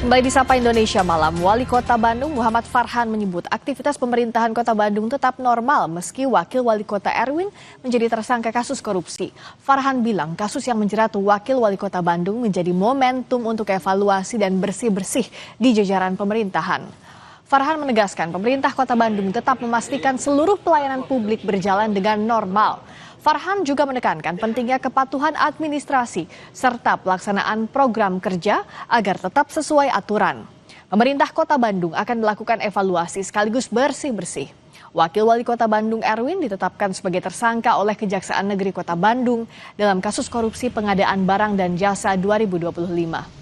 Kembali di Sapa Indonesia Malam, Wali Kota Bandung Muhammad Farhan menyebut aktivitas pemerintahan Kota Bandung tetap normal meski Wakil Wali Kota Erwin menjadi tersangka kasus korupsi. Farhan bilang kasus yang menjerat Wakil Wali Kota Bandung menjadi momentum untuk evaluasi dan bersih-bersih di jajaran pemerintahan. Farhan menegaskan pemerintah Kota Bandung tetap memastikan seluruh pelayanan publik berjalan dengan normal. Farhan juga menekankan pentingnya kepatuhan administrasi serta pelaksanaan program kerja agar tetap sesuai aturan. Pemerintah Kota Bandung akan melakukan evaluasi sekaligus bersih-bersih. Wakil Wali Kota Bandung Erwin ditetapkan sebagai tersangka oleh Kejaksaan Negeri Kota Bandung dalam kasus korupsi pengadaan barang dan jasa 2025.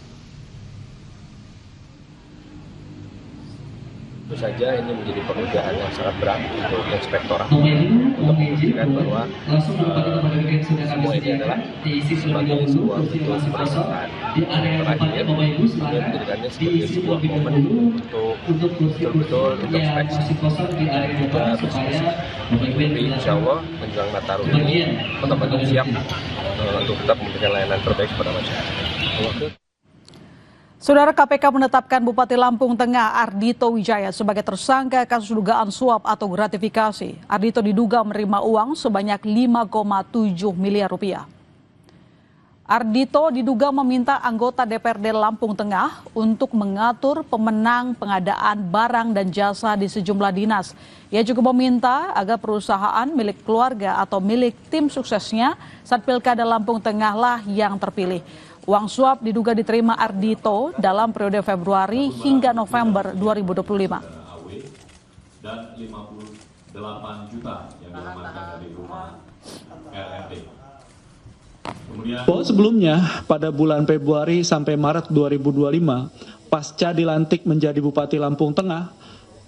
Tentu saja ini menjadi pekerjaan yang sangat berat untuk inspektorat untuk memastikan bahwa semua ini adalah sebagai sebuah bentuk pemeriksaan terakhir dan menjadikannya sebagai sebuah momen untuk betul-betul introspeksi dan juga bersih. Tapi insya Allah menjelang Nataru ini Kota Bandung siap untuk tetap memberikan layanan terbaik kepada masyarakat. Saudara, KPK menetapkan Bupati Lampung Tengah Ardhito Wijaya sebagai tersangka kasus dugaan suap atau gratifikasi. Ardhito diduga menerima uang sebanyak 5,7 miliar rupiah. Ardhito diduga meminta anggota DPRD Lampung Tengah untuk mengatur pemenang pengadaan barang dan jasa di sejumlah dinas. Ia juga meminta agar perusahaan milik keluarga atau milik tim suksesnya saat Pilkada Lampung Tengah lah yang terpilih. Uang suap diduga diterima Ardhito dalam periode Februari hingga November 2025. Dan 58 juta yang diamankan dari rumah RRD. Sebelumnya, pada bulan Februari sampai Maret 2025, pasca dilantik menjadi Bupati Lampung Tengah,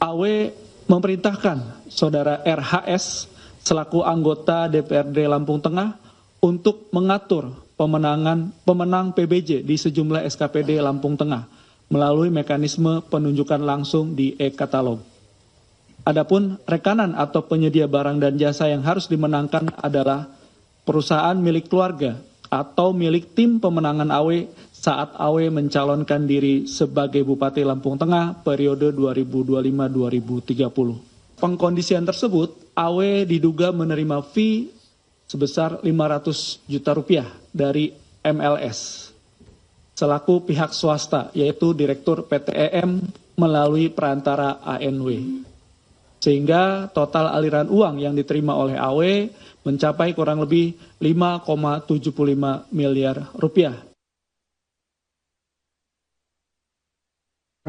AW memerintahkan Saudara RHS selaku anggota DPRD Lampung Tengah untuk mengatur pemenang PBJ di sejumlah SKPD Lampung Tengah melalui mekanisme penunjukan langsung di e-katalog. Adapun rekanan atau penyedia barang dan jasa yang harus dimenangkan adalah perusahaan milik keluarga atau milik tim pemenangan AW saat AW mencalonkan diri sebagai Bupati Lampung Tengah periode 2025-2030. Pengkondisian tersebut, AW diduga menerima fee sebesar 500 juta rupiah dari MLS selaku pihak swasta, yaitu Direktur PT EM melalui perantara ANW. Sehingga total aliran uang yang diterima oleh AW mencapai kurang lebih 5,75 miliar rupiah